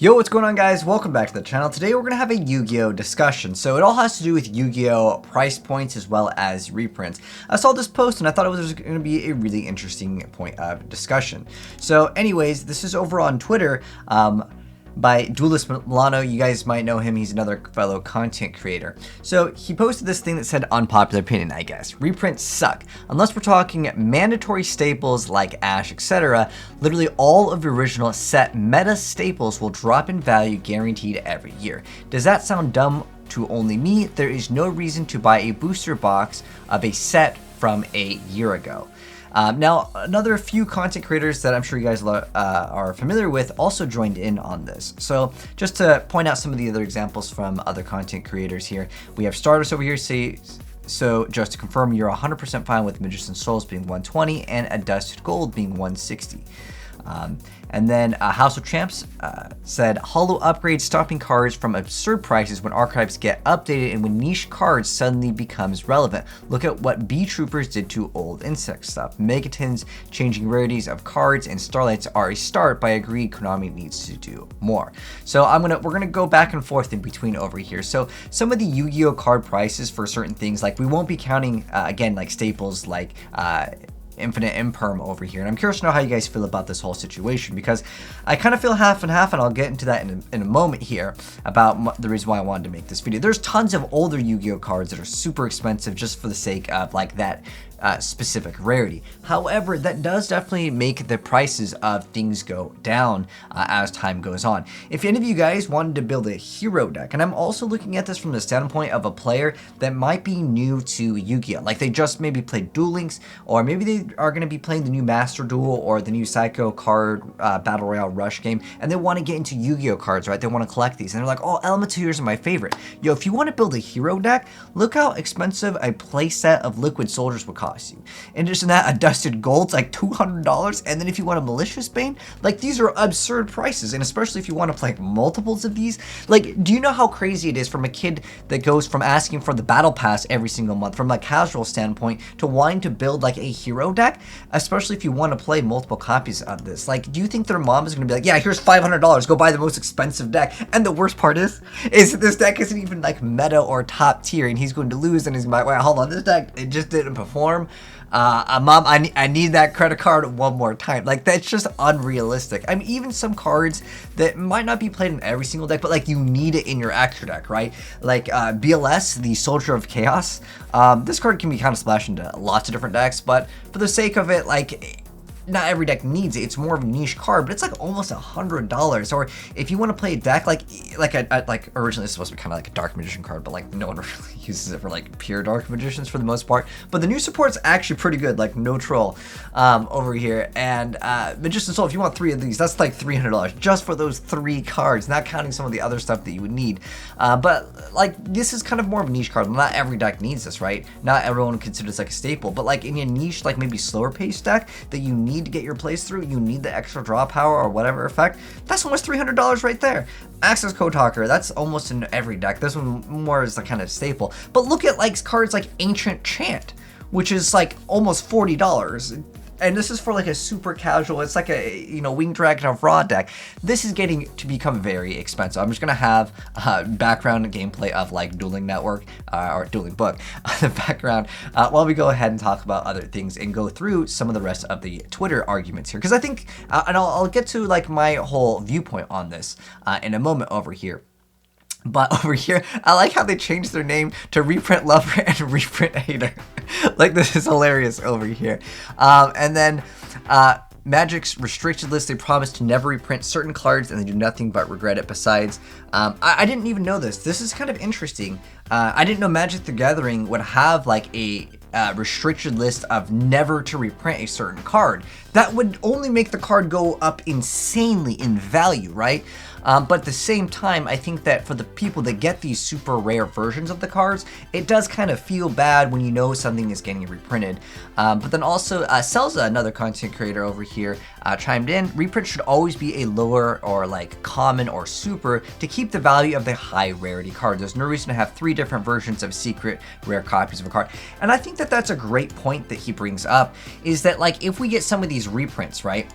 Yo, what's going on, guys? Welcome back to the channel. Today we're going to have a Yu-Gi-Oh discussion. So it all has to do with Yu-Gi-Oh price points as well as reprints. I saw this post and I thought it was going to be a really interesting point of discussion. So anyways, this is over on Twitter by Duelist Milano. You guys might know him. He's another fellow content creator. So he posted this thing that said unpopular opinion, I guess. Reprints suck. Unless we're talking mandatory staples like Ash, etc., literally all of the original set meta staples will drop in value guaranteed every year. Does that sound dumb to only me? There is no reason to buy a booster box of a set from a year ago. Now, another few content creators that I'm sure you guys are familiar with also joined in on this. So just to point out some of the other examples from other content creators here, we have Stardust over here say, so just to confirm, you're 100% fine with Magician's Souls being 120 and a Dusted Gold being 160. And then House of Champs said, hollow upgrades stopping cards from absurd prices when archives get updated and when niche cards suddenly becomes relevant. Look at what B-Troopers did to old insect stuff. Megatons changing rarities of cards and Starlights are a start, but I agree Konami needs to do more. So we're gonna go back and forth in between over here. So some of the Yu-Gi-Oh card prices for certain things, like we won't be counting again like staples like Infinite Imperm over here, and I'm curious to know how you guys feel about this whole situation, because I kind of feel half and half, and I'll get into that in a moment here about the reason why I wanted to make this video. There's tons of older Yu-Gi-Oh cards that are super expensive just for the sake of like that specific rarity. However, that does definitely make the prices of things go down as time goes on. If any of you guys wanted to build a hero deck, and I'm also looking at this from the standpoint of a player that might be new to Yu-Gi-Oh, like they just maybe played Duel Links, or maybe they are going to be playing the new Master Duel or the new Psycho card Battle Royale Rush game, and they want to get into Yu-Gi-Oh cards, right? They want to collect these, and they're like, oh, Elemental Heroes are my favorite. Yo, if you want to build a hero deck, look how expensive a playset of Liquid Soldiers would cost you. And just in that, a Dusted Gold's like $200, and then if you want a Malicious Bane, like these are absurd prices, and especially if you want to play multiples of these. Like, do you know how crazy it is from a kid that goes from asking for the Battle Pass every single month from a casual standpoint to wanting to build like a hero deck, especially if you want to play multiple copies of this? Like, do you think their mom is going to be like, yeah, here's $500, go buy the most expensive deck? And the worst part is this deck isn't even like meta or top tier, and he's going to lose, and he's going to be like, wait, hold on, this deck, it just didn't perform. Mom, I need that credit card one more time. Like, that's just unrealistic. I mean, even some cards that might not be played in every single deck, but like you need it in your extra deck, right? Like BLS, the Soldier of Chaos. This card can be kind of splashed into lots of different decks, but for the sake of it, like, not every deck needs it. It's more of a niche card, but it's like almost $100. Or if you want to play a deck like originally it's supposed to be kind of like a Dark Magician card, but like no one really uses it for like pure Dark Magicians for the most part. But the new support's actually pretty good, like no troll over here. And Magician's Soul, if you want 3 of these, that's like $300 just for those 3 cards, not counting some of the other stuff that you would need. But like this is kind of more of a niche card. Not every deck needs this, right? Not everyone considers this like a staple, but like in a niche, like maybe slower paced deck that you need to get your plays through, you need the extra draw power or whatever effect, that's almost $300 right there. Access Code Talker, that's almost in every deck. This one more is the kind of staple. But look at like cards like Ancient Chant, which is like almost $40. And this is for like a super casual, it's like a, you know, Winged Dragon of Raw deck. This is getting to become very expensive. I'm just gonna have background gameplay of like Dueling Network or Dueling Book in the background while we go ahead and talk about other things and go through some of the rest of the Twitter arguments here. Because I think, and I'll get to like my whole viewpoint on this in a moment over here. But over here, I like how they changed their name to Reprint Lover and Reprint Hater. Like, this is hilarious over here. And then Magic's restricted list, they promise to never reprint certain cards and they do nothing but regret it. Besides, I didn't even know this. This is kind of interesting. I didn't know Magic the Gathering would have like a restricted list of never to reprint a certain card. That would only make the card go up insanely in value, right? But at the same time, I think that for the people that get these super rare versions of the cards, it does kind of feel bad when you know something is getting reprinted. But then also, Selza, another content creator over here, chimed in, reprint should always be a lower or like common or super to keep the value of the high rarity card. There's no reason to have 3 different versions of secret rare copies of a card. And I think that that's a great point that he brings up, is that like if we get some of these reprints, right?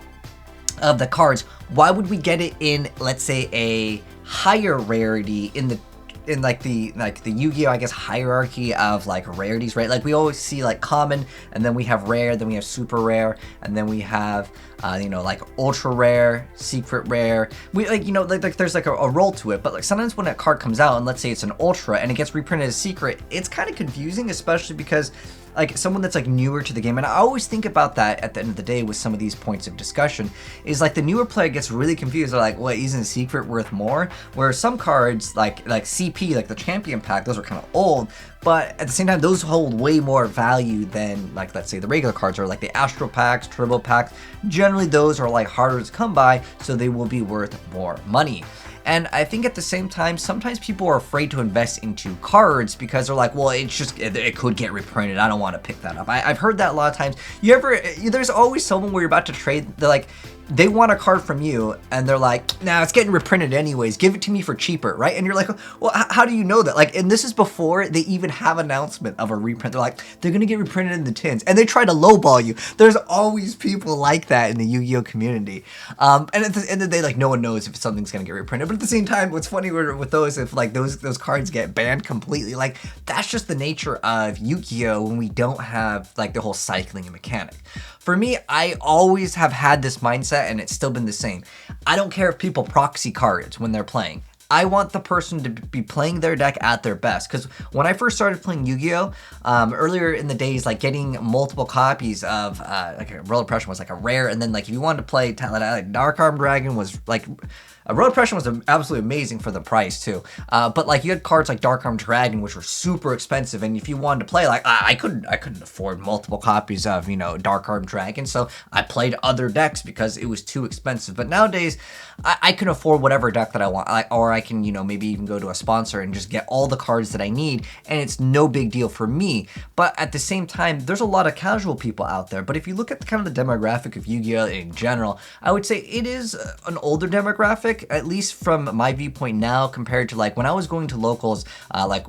of the cards, why would we get it in, let's say, a higher rarity in the Yu-Gi-Oh, I guess, hierarchy of like rarities, right? Like we always see like common, and then we have rare, then we have super rare, and then we have you know, like ultra rare, secret rare. We like, you know, like there's like a roll to it. But like sometimes when a card comes out and let's say it's an ultra and it gets reprinted as secret, it's kind of confusing, especially because like someone that's like newer to the game, and I always think about that at the end of the day with some of these points of discussion, is like the newer player gets really confused. They're like, what, isn't secret worth more? Where some cards like CP, like the champion pack, those are kind of old, but at the same time those hold way more value than like, let's say, the regular cards, or like the astro packs, turbo packs. Generally those are like harder to come by, so they will be worth more money. And I think at the same time, sometimes people are afraid to invest into cards because they're like, well, it could get reprinted. I don't want to pick that up. I've heard that a lot of times. There's always someone where you're about to trade, they're like, they want a card from you and they're like, nah, it's getting reprinted anyways, give it to me for cheaper, right? And you're like, well, how do you know that? Like, and this is before they even have announcement of a reprint. They're like, they're gonna get reprinted in the tins, and they try to lowball you. There's always people like that in the Yu-Gi-Oh community. And at the end of the day, like, no one knows if something's gonna get reprinted. But at the same time, what's funny with those, if like those cards get banned completely, like that's just the nature of Yu-Gi-Oh when we don't have like the whole cycling mechanic. For me, I always have had this mindset, and it's still been the same. I don't care if people proxy cards when they're playing. I want the person to be playing their deck at their best. Because when I first started playing Yu-Gi-Oh, earlier in the days, like getting multiple copies of like a Royal Oppression was like a rare, and then like if you wanted to play like Dark Arm Dragon was like, Royal Oppression was absolutely amazing for the price too. But like you had cards like Dark Arm Dragon, which were super expensive, and if you wanted to play, like I couldn't afford multiple copies of, you know, Dark Arm Dragon, so I played other decks because it was too expensive. But nowadays, I can afford whatever deck that I want, or I can, you know, maybe even go to a sponsor and just get all the cards that I need, and it's no big deal for me. But at the same time, there's a lot of casual people out there. But if you look at kind of the demographic of Yu-Gi-Oh in general, I would say it is an older demographic, at least from my viewpoint now, compared to like when I was going to locals, like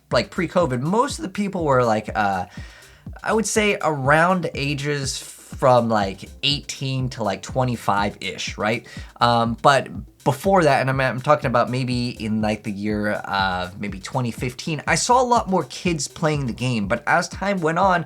pre-COVID. Most of the people were like, I would say around ages from like 18 to like 25-ish, right? But before that, and I'm talking about maybe in like the year of maybe 2015, I saw a lot more kids playing the game. But as time went on,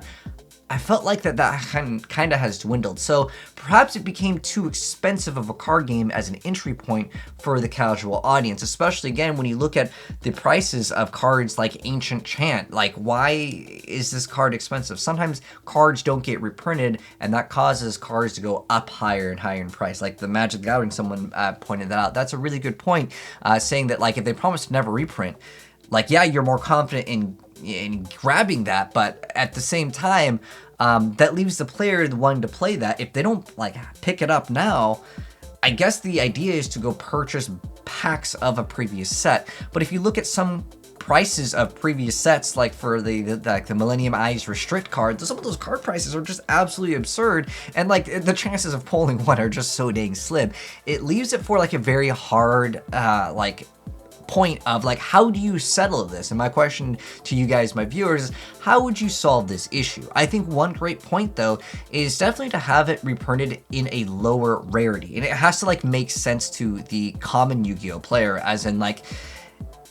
I felt like that kind of has dwindled. So perhaps it became too expensive of a card game as an entry point for the casual audience, especially again when you look at the prices of cards like Ancient Chant. Like, why is this card expensive? Sometimes cards don't get reprinted, and that causes cards to go up higher and higher in price. Like the Magic the Gathering, someone pointed that out. That's a really good point, saying that like if they promise to never reprint, like, yeah, you're more confident in grabbing that, but at the same time, that leaves the player wanting to play that. If they don't like pick it up now, I guess the idea is to go purchase packs of a previous set. But if you look at some prices of previous sets, like for the Millennium Eyes Restrict cards, some of those card prices are just absolutely absurd, and like the chances of pulling one are just so dang slim. It leaves it for like a very hard like point of like, how do you settle this? And my question to you guys, my viewers, is how would you solve this issue? I think one great point though is definitely to have it reprinted in a lower rarity, and it has to like make sense to the common Yu-Gi-Oh player, as in like,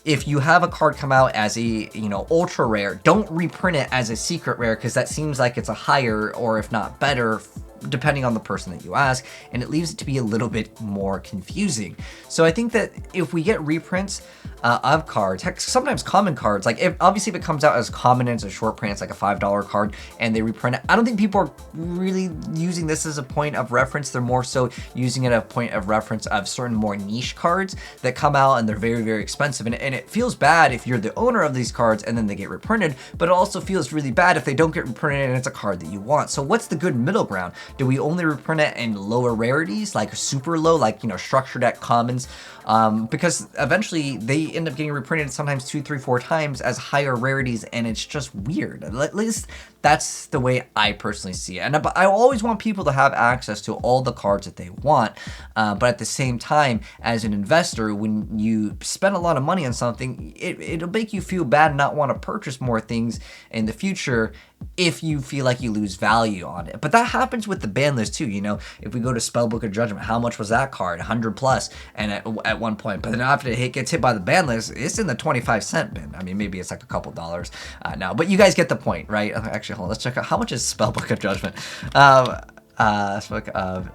if you have a card come out as a, you know, ultra rare, don't reprint it as a secret rare, because that seems like it's a higher, or if not better, depending on the person that you ask, and it leaves it to be a little bit more confusing. So I think that if we get reprints of cards, heck, sometimes common cards, like obviously if it comes out as common and it's a short print, it's like a $5 card, and they reprint it, I don't think people are really using this as a point of reference. They're more so using it as a point of reference of certain more niche cards that come out and they're very, very expensive. And it feels bad if you're the owner of these cards and then they get reprinted, but it also feels really bad if they don't get reprinted and it's a card that you want. So what's the good middle ground? Do we only reprint it in lower rarities, like super low, like, you know, structure deck commons? Because eventually they end up getting reprinted sometimes 2, 3, 4 times as higher rarities, and it's just weird. At least That's the way I personally see it. And I always want people to have access to all the cards that they want. But at the same time, as an investor, when you spend a lot of money on something, it'll make you feel bad and not want to purchase more things in the future if you feel like you lose value on it. But that happens with the ban list too. You know, if we go to Spellbook of Judgment, how much was that card? 100 plus, and at one point. But then after it gets hit by the ban list, it's in the 25-cent bin. I mean, maybe it's like a couple dollars now, but you guys get the point, right? Actually, hold on, let's check out how much is Spellbook of Judgment. Spellbook of,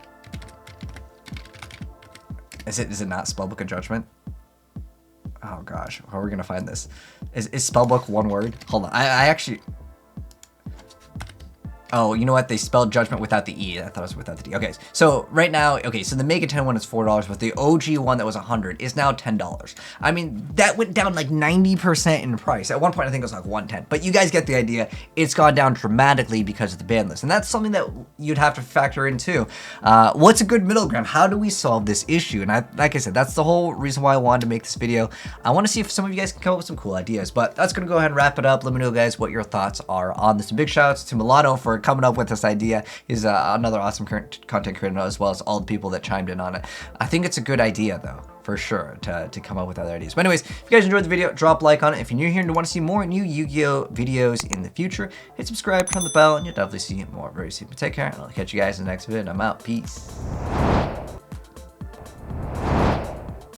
is it not Spellbook of Judgment? Oh gosh, how are we gonna find this? Is Spellbook one word? Hold on, I actually. Oh, you know what? They spelled Judgment without the E. I thought it was without the D. Okay, so right now, okay, so the Mega 10 one is $4, but the OG one that was $100 is now $10. I mean, that went down like 90% in price. At one point, I think it was like $110. But you guys get the idea. It's gone down dramatically because of the ban list. And that's something that you'd have to factor in too. What's a good middle ground? How do we solve this issue? And like I said, that's the whole reason why I wanted to make this video. I want to see if some of you guys can come up with some cool ideas. But that's going to go ahead and wrap it up. Let me know, guys, what your thoughts are on this. And big shout outs to Milano for coming up with this idea. He's another awesome content creator, as well as all the people that chimed in on it. I think it's a good idea though, for sure, to come up with other ideas. But anyways, if you guys enjoyed the video, drop a like on it. If you're new here and want to see more new Yu-Gi-Oh videos in the future, hit subscribe, turn the bell, and you'll definitely see more very soon. But take care, and I'll catch you guys in the next video. And I'm out. Peace.